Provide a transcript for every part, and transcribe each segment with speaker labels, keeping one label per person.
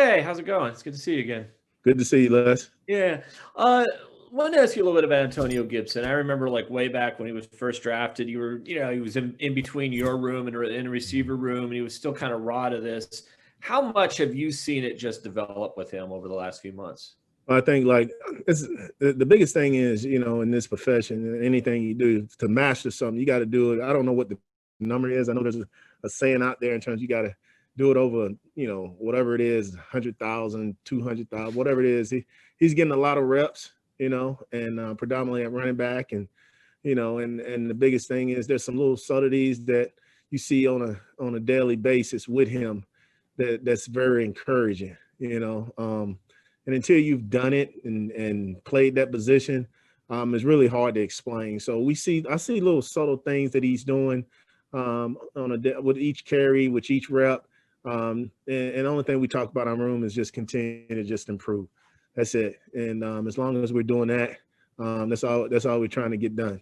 Speaker 1: Hey, how's it going? It's good to see you again.
Speaker 2: Good to see you, Les.
Speaker 1: Yeah. Uh, Wanted to ask you a little bit about Antonio Gibson. I remember like way back when he was first drafted, he was in between your room and in a receiver room, and he was still kind of raw to this. How much have you seen it just develop with him over the last few months?
Speaker 2: I think like it's the biggest thing is, in this profession, anything you do to master something, you got to do it. I don't know what the number is. I know there's a saying out there in terms you got to do it over, whatever it is, 100,000, 200,000, whatever it is. He's getting a lot of reps, and predominantly at running back, and the biggest thing is there's some little subtleties that you see on a daily basis with him that's very encouraging, and until you've done it and played that position, it's really hard to explain. So I see little subtle things that he's doing with each carry, with each rep. And the only thing we talk about in our room is just continue to just improve. That's it. And as long as we're doing that, that's all we're trying to get done.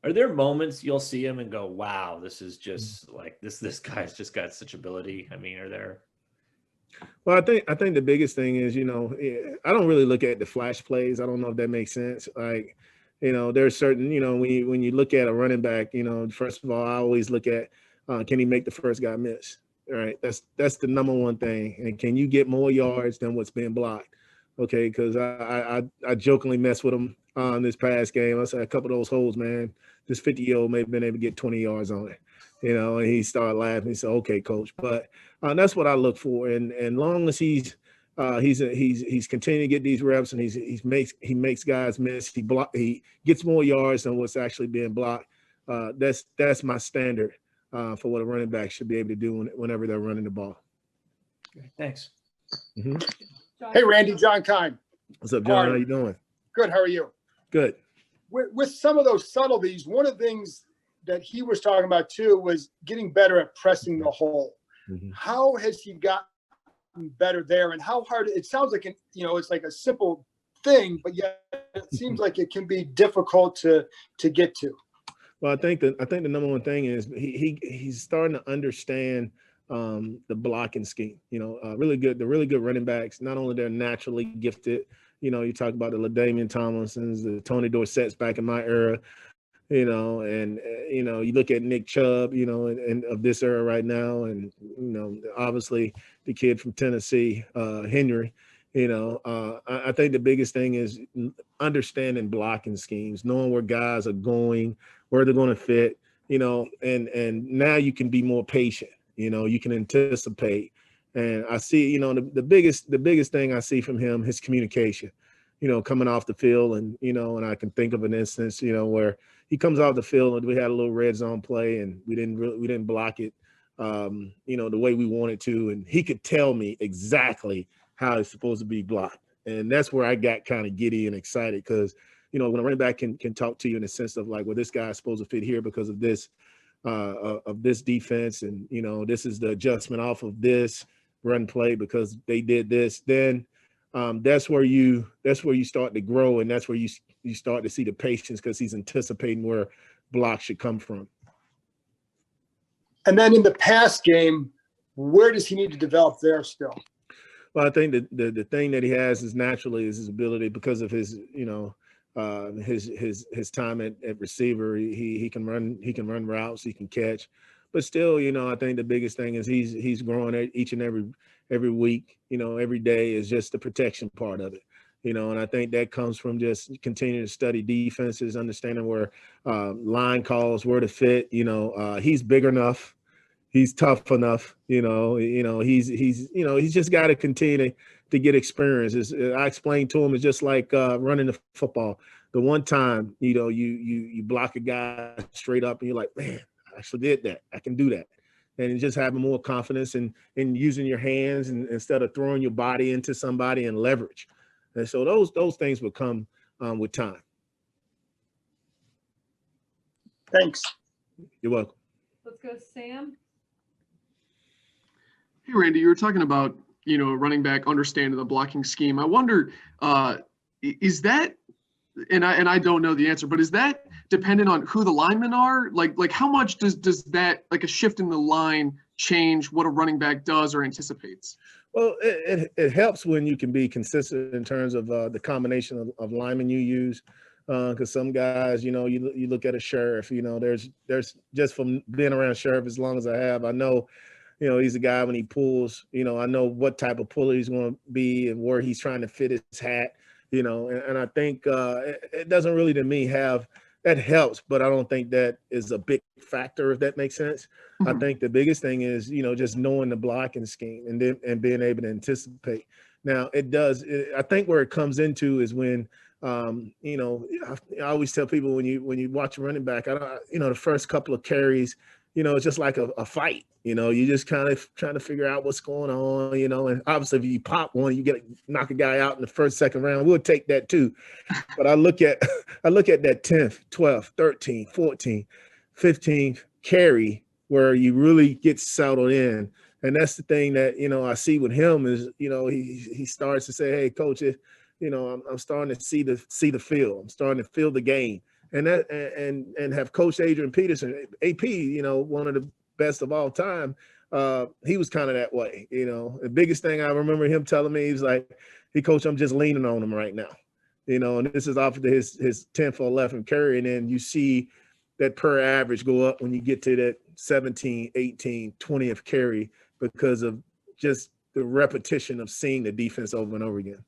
Speaker 1: Are there moments you'll see him and go, "Wow, this is just like this guy's just got such ability"? I mean, are there?
Speaker 2: Well, I think the biggest thing is, I don't really look at the flash plays. I don't know if that makes sense. Like, there's certain, when you look at a running back, first of all, I always look at can he make the first guy miss? All right, that's the number one thing. And can you get more yards than what's being blocked? Okay, because I jokingly messed with him on this past game. I said a couple of those holes, man. This 50-year-old may have been able to get 20 yards on it. And he started laughing. He said, "Okay, coach." But that's what I look for. And long as he's continuing to get these reps and he makes guys miss. He gets more yards than what's actually being blocked. That's my standard for what a running back should be able to do whenever they're running the ball.
Speaker 1: Okay, thanks.
Speaker 2: Mm-hmm.
Speaker 3: Hey, Randy, John Kine.
Speaker 2: What's up, John? How you doing?
Speaker 3: Good. How are you?
Speaker 2: Good.
Speaker 3: With some of those subtleties, one of the things that he was talking about too was getting better at pressing the hole. Mm-hmm. How has he gotten better there, and how hard? It sounds like it's like a simple thing, but yet it seems like it can be difficult to get to.
Speaker 2: Well, I think the number one thing is he's starting to understand the blocking scheme. The really good running backs. Not only they're naturally gifted. You talk about the LaDainian Tomlinsons, the Tony Dorsett's back in my era. And you look at Nick Chubb, and of this era right now, and obviously the kid from Tennessee, Henry. I think the biggest thing is understanding blocking schemes, knowing where guys are going, where they're going to fit. And now you can be more patient. You can anticipate. And I see, the biggest thing I see from him, his communication. Coming off the field, and and I can think of an instance, where he comes off the field and we had a little red zone play and we didn't block it, the way we wanted to, and he could tell me exactly how it's supposed to be blocked, and that's where I got kind of giddy and excited because when a running back can talk to you in the sense of like, well, this guy's supposed to fit here because of this defense, and this is the adjustment off of this run play because they did this, then. That's where you start to grow, and that's where you start to see the patience because he's anticipating where blocks should come from.
Speaker 3: And then in the pass game, where does he need to develop there still?
Speaker 2: Well, I think the thing that he has is naturally is his ability because of his his time at receiver. He can run routes, he can catch. But still, I think the biggest thing is he's growing each and every week. Every day is just the protection part of it. And I think that comes from just continuing to study defenses, understanding where line calls, where to fit. He's big enough, he's tough enough. He's just got to continue to get experience. I explained to him, it's just like running the football. The one time, you block a guy straight up, and you're like, man. I actually did that. I can do that. And just having more confidence in using your hands and instead of throwing your body into somebody and leverage. And so those things will come with time.
Speaker 3: Thanks.
Speaker 2: You're welcome.
Speaker 4: Let's go, Sam.
Speaker 5: Hey, Randy, you were talking about, running back understanding the blocking scheme. I wonder, is that, and I don't know the answer, but is that dependent on who the linemen are? Like how much does that, like a shift in the line, change what a running back does or anticipates?
Speaker 2: Well, it helps when you can be consistent in terms of the combination of linemen you use. Because some guys, you look at a Sheriff, there's just from being around Sheriff as long as I have, I know, he's a guy when he pulls, I know what type of puller he's going to be and where he's trying to fit his hat, and I think it doesn't really, to me, that helps, but I don't think that is a big factor, if that makes sense. I think the biggest thing is, just knowing the blocking scheme and being able to anticipate. Now, I think where it comes into is when, I always tell people when you watch a running back, the first couple of carries, it's just like a fight. You just kind of trying to figure out what's going on, and obviously if you pop one, you knock a guy out in the first, second round, we'll take that too. But I look at that 10th, 12th, 13th, 14th, 15th carry where you really get settled in. And that's the thing that, I see with him is, he starts to say, hey, coach, I'm starting to see the field. I'm starting to feel the game. And that and have Coach Adrian Peterson, AP, one of the best of all time. He was kind of that way. The biggest thing I remember him telling me, he's like, hey, coach, I'm just leaning on him right now. And this is off of his 10th or 11th carry. And then you see that per average go up when you get to that 17, 18, 20th carry because of just the repetition of seeing the defense over and over again.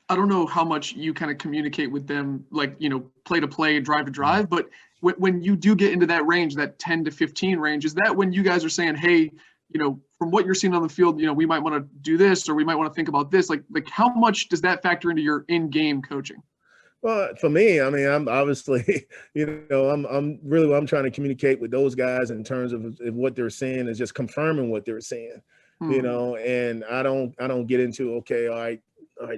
Speaker 5: I don't know how much you kind of communicate with them, like, play to play, drive to drive, but when you do get into that range, that 10 to 15 range, is that when you guys are saying, hey, from what you're seeing on the field, we might want to do this, or we might want to think about this, like how much does that factor into your in-game coaching?
Speaker 2: Well, for me, I mean, I'm obviously, I'm trying to communicate with those guys in terms of what they're saying is just confirming what they're saying, and I don't get into, okay, all right,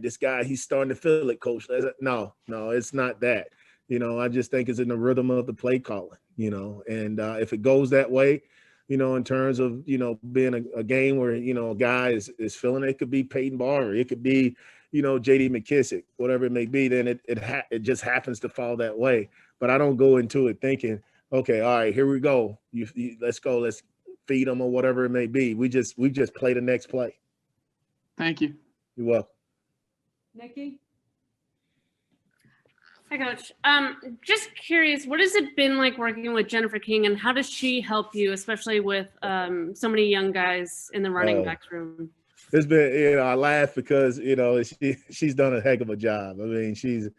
Speaker 2: this guy, he's starting to feel it, coach. No, it's not that. I just think it's in the rhythm of the play calling, and if it goes that way, in terms of, being a game where, a guy is feeling it could be Peyton Barber, it could be, J.D. McKissick, whatever it may be, then it just happens to fall that way. But I don't go into it thinking, okay, all right, here we go. Let's go. Let's feed them or whatever it may be. We just play the next play.
Speaker 5: Thank you.
Speaker 2: You're welcome.
Speaker 4: Nikki?
Speaker 6: Hi, Coach. Just curious, what has it been like working with Jennifer King, and how does she help you, especially with so many young guys in the running backs room?
Speaker 2: It's been, I laugh because, she's done a heck of a job. I mean, she's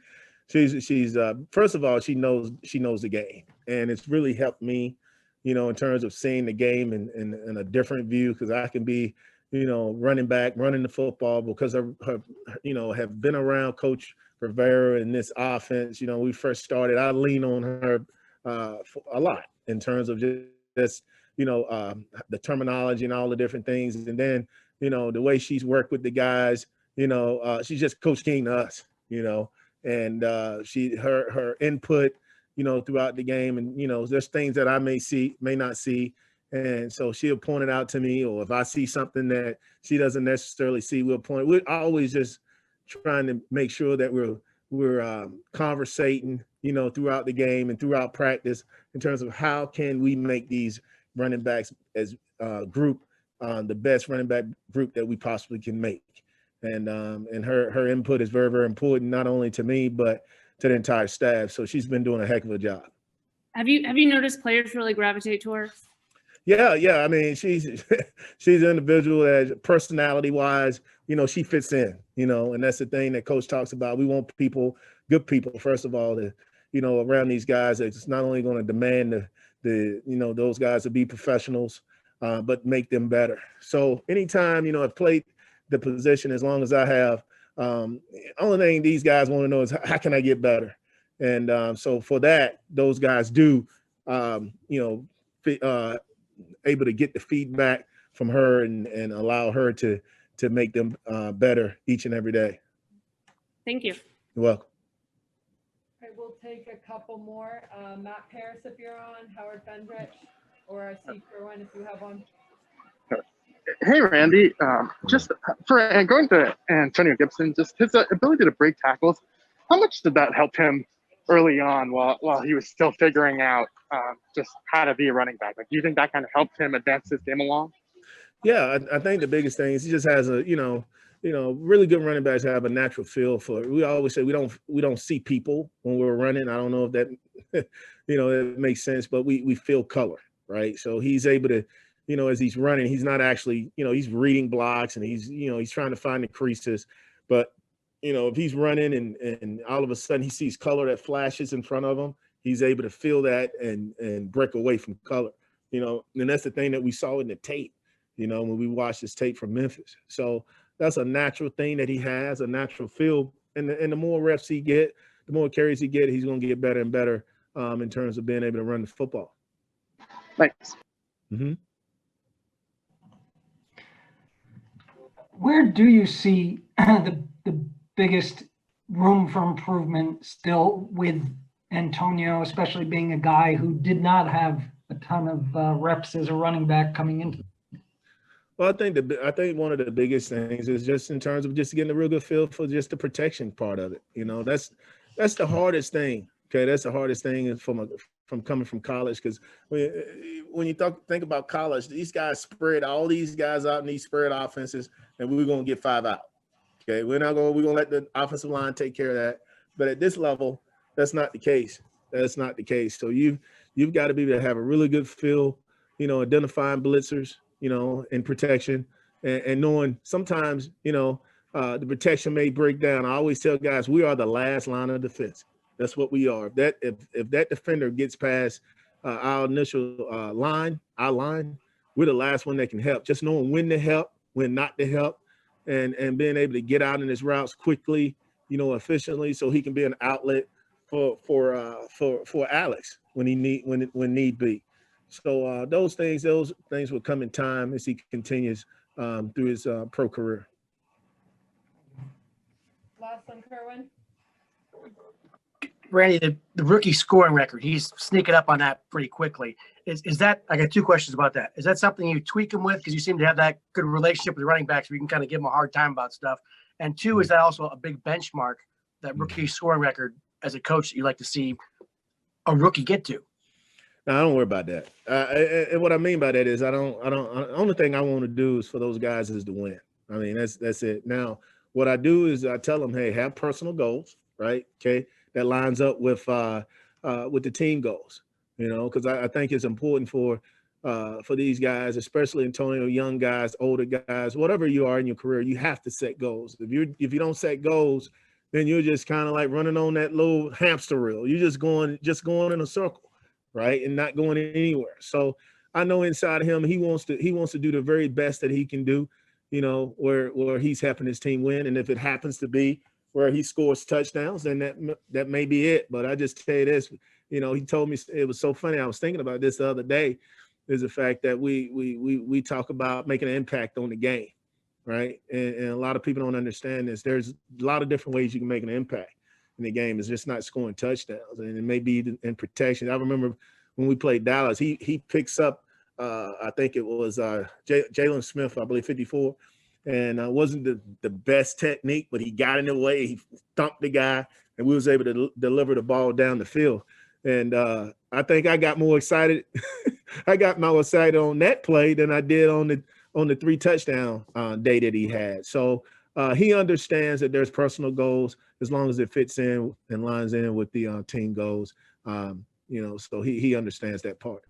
Speaker 2: first of all, she knows the game, and it's really helped me, in terms of seeing the game in a different view, because I can be, running back, running the football because of her, have been around Coach Rivera in this offense. We first started, I lean on her a lot in terms of just the terminology and all the different things. And then, the way she's worked with the guys, she's just Coach King to us, and her input, throughout the game. And, there's things that I may not see. And so she'll point it out to me, or if I see something that she doesn't necessarily see, we'll point. We're always just trying to make sure that we're conversating, throughout the game and throughout practice in terms of how can we make these running backs as group the best running back group that we possibly can make. And her input is very, very important, not only to me, but to the entire staff. So she's been doing a heck of a job.
Speaker 6: Have you noticed players really gravitate to her?
Speaker 2: Yeah. I mean, she's an individual that personality-wise, she fits in, and that's the thing that Coach talks about. We want good people, first of all, to, around these guys. It's not only going to demand those guys to be professionals, but make them better. So anytime, I've played the position as long as I have, only thing these guys want to know is how can I get better? And so for that, those guys do, able to get the feedback from her and allow her to make them better each and every day.
Speaker 6: Thank you.
Speaker 2: You're welcome.
Speaker 4: Okay, we'll take a couple more. Matt Paris, if you're on, Howard Bendrich, or C. Kerwin, if you have one.
Speaker 7: Hey, Randy. Just for going to Antonio Gibson, just his ability to break tackles, how much did that help him early on while he was still figuring out just how to be a running back? Like, do you think that kind of helped him advance his game along?
Speaker 2: Yeah, I think the biggest thing is he just has a, really good running backs have a natural feel for it. We always say we don't see people when we're running. I don't know if that, it makes sense, but we feel color, right? So he's able to, as he's running, he's not actually, he's reading blocks and he's trying to find the creases. But, if he's running and all of a sudden he sees color that flashes in front of him, he's able to feel that and break away from color, and that's the thing that we saw in the tape. When we watched this tape from Memphis. So that's a natural thing that he has, a natural feel. And the more reps he get, the more carries he get, he's going to get better and better in terms of being able to run the football.
Speaker 7: Thanks.
Speaker 2: Mm-hmm.
Speaker 8: Where do you see the biggest room for improvement still with Antonio, especially being a guy who did not have a ton of reps as a running back coming into?
Speaker 2: Well, I think one of the biggest things is just in terms of just getting a real good feel for just the protection part of it. That's the hardest thing. Okay, that's the hardest thing from coming from college, because when you think about college, these guys spread all these guys out in these spread offenses, and we're gonna get 5 out. Okay, we're gonna let the offensive line take care of that. But at this level, that's not the case. That's not the case. So you've got to be able to have a really good feel, identifying blitzers, in protection, and knowing sometimes, the protection may break down. I always tell guys, we are the last line of defense. That's what we are. If that defender gets past our initial line, we're the last one that can help. Just knowing when to help, when not to help, and being able to get out in his routes quickly, efficiently, so he can be an outlet for Alex when need be. So those things will come in time as he continues through his pro career.
Speaker 4: Last one, Kerwin.
Speaker 9: Randy, the rookie scoring record, he's sneaking up on that pretty quickly. Is that, I got 2 questions about that. Is that something you tweak him with? Because you seem to have that good relationship with running backs where you can kind of give him a hard time about stuff. And 2, is that also a big benchmark, that rookie scoring record, as a coach, that you like to see a rookie get to?
Speaker 2: No, I don't worry about that. And what I mean by that is the only thing I want to do is for those guys is to win. I mean, that's it. Now, what I do is I tell them, hey, have personal goals, right? Okay. That lines up with the team goals, because I think it's important for these guys, especially Antonio, young guys, older guys, whatever you are in your career, you have to set goals. If you don't set goals, then you're just kind of like running on that little hamster wheel. You're just going in a circle, right, and not going anywhere. So I know inside of him, he wants to do the very best that he can do, where he's helping his team win. And if it happens to be where he scores touchdowns, then that may be it. But I just tell you this, he told me, it was so funny. I was thinking about this the other day, is the fact that we talk about making an impact on the game, right? And a lot of people don't understand this. There's a lot of different ways you can make an impact in the game. It's just not scoring touchdowns, and it may be in protection. I remember when we played Dallas, he picks up, I think it was Jalen Smith, I believe 54. And wasn't the best technique, but he got in the way. He thumped the guy, and we was able to deliver the ball down the field. And I think I got more excited. I got more excited on that play than I did on the 3 touchdown day that he had. So he understands that there's personal goals as long as it fits in and lines in with the team goals. So he understands that part.